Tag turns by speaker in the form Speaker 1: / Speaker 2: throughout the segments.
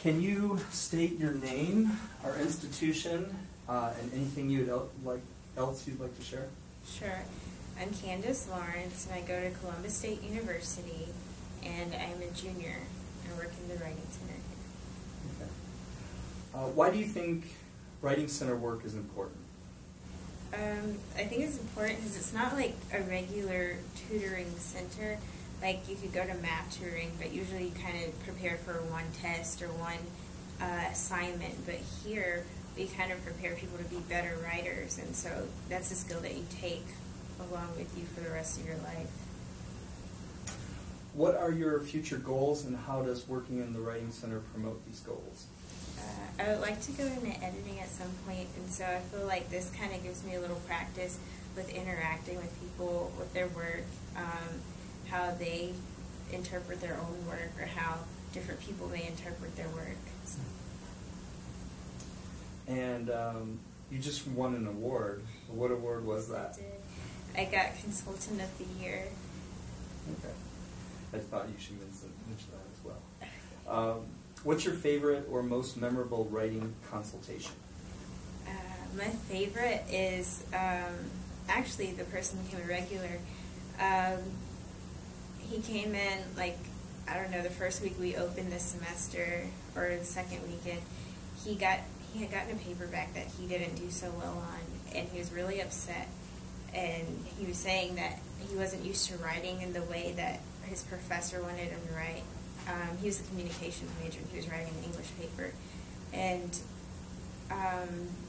Speaker 1: Can you state your name, our institution, and anything else you'd like to share?
Speaker 2: Sure. I'm Candice Lawrence, and I go to Columbus State University, and I'm a junior. I work in the Writing Center here.
Speaker 1: Okay. Why do you think Writing Center work is important?
Speaker 2: I think it's important because it's not like a regular tutoring center. Like you could go to math tutoring, but usually you kind of prepare for one test or one assignment. But here, we kind of prepare people to be better writers, and so that's a skill that you take along with you for the rest of your life.
Speaker 1: What are your future goals, and how does working in the Writing Center promote these goals?
Speaker 2: I would like to go into editing at some point, and so I feel like this kind of gives me a little practice with interacting with people, with their work, how they interpret their own work, or how different people may interpret their work. So.
Speaker 1: And you just won an award. What award was that?
Speaker 2: I got Consultant of the Year.
Speaker 1: Okay. I thought you should mention that as well. What's your favorite or most memorable writing consultation?
Speaker 2: My favorite is actually the person who became a regular. He came in, like, I don't know, the first week we opened this semester, or the second weekend, he had gotten a paperback that he didn't do so well on, and he was really upset. And he was saying that he wasn't used to writing in the way that his professor wanted him to write. He was a communications major, and he was writing an English paper. And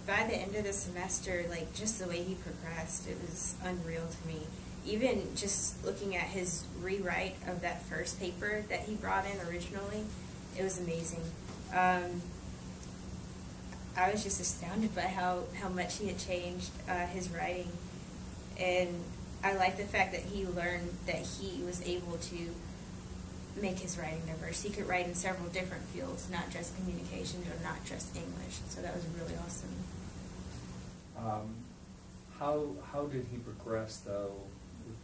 Speaker 2: by the end of the semester, like, just the way he progressed, it was unreal to me. Even just looking at his rewrite of that first paper that he brought in originally, it was amazing. I was just astounded by how much he had changed his writing. And I like the fact that he learned that he was able to make his writing diverse. He could write in several different fields, not just communications or not just English. So that was really awesome.
Speaker 1: How did he progress, though, with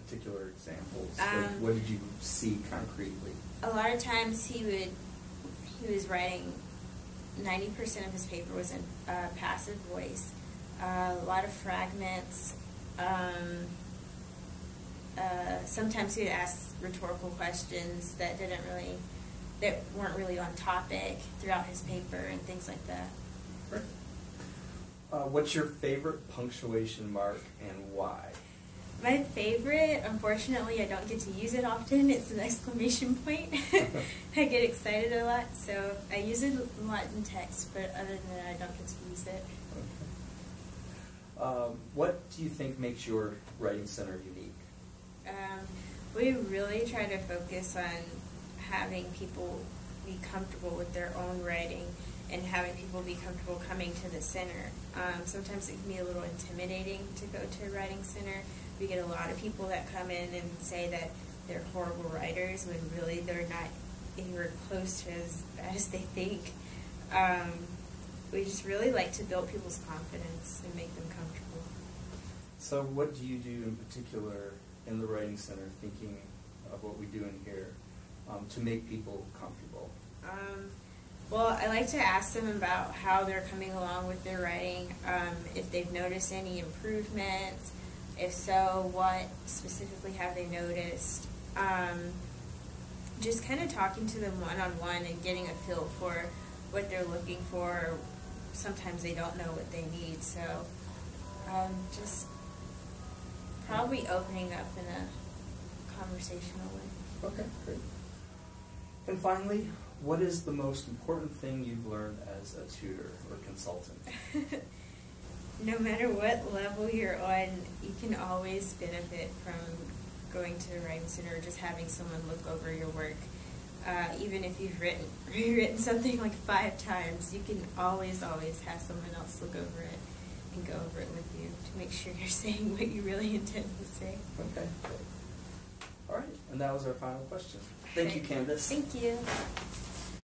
Speaker 1: particular examples? What did you see concretely?
Speaker 2: A lot of times he was writing, 90% of his paper was in passive voice, a lot of fragments. Sometimes he would ask rhetorical questions that weren't really on topic throughout his paper and things like that.
Speaker 1: Right. What's your favorite punctuation mark and why?
Speaker 2: My favorite, unfortunately, I don't get to use it often. It's an exclamation point. I get excited a lot, so I use it a lot in text, but other than that, I don't get to use it.
Speaker 1: Okay. What do you think makes your Writing Center unique?
Speaker 2: We really try to focus on having people be comfortable with their own writing and having people be comfortable coming to the center. Sometimes it can be a little intimidating to go to a writing center. We get a lot of people that come in and say that they're horrible writers when really they're not anywhere close to as bad as they think. We just really like to build people's confidence and make them comfortable. So
Speaker 1: what do you do in particular in the Writing Center, thinking of what we do in here, to make people comfortable?
Speaker 2: Well, I like to ask them about how they're coming along with their writing, if they've noticed any improvements, if so, what specifically have they noticed. Just kind of talking to them one-on-one and getting a feel for what they're looking for. Sometimes they don't know what they need, so just probably opening up in a conversational way.
Speaker 1: Okay, great. And finally, what is the most important thing you've learned as a tutor or consultant?
Speaker 2: No matter what level you're on, you can always benefit from going to the Writing Center or just having someone look over your work. Even if you've rewritten something like 5 times, you can always have someone else look over it and go over it with you to make sure you're saying what you really intend to say.
Speaker 1: Okay, great. All right, and that was our final question. Thank you, Candice.
Speaker 2: Thank you.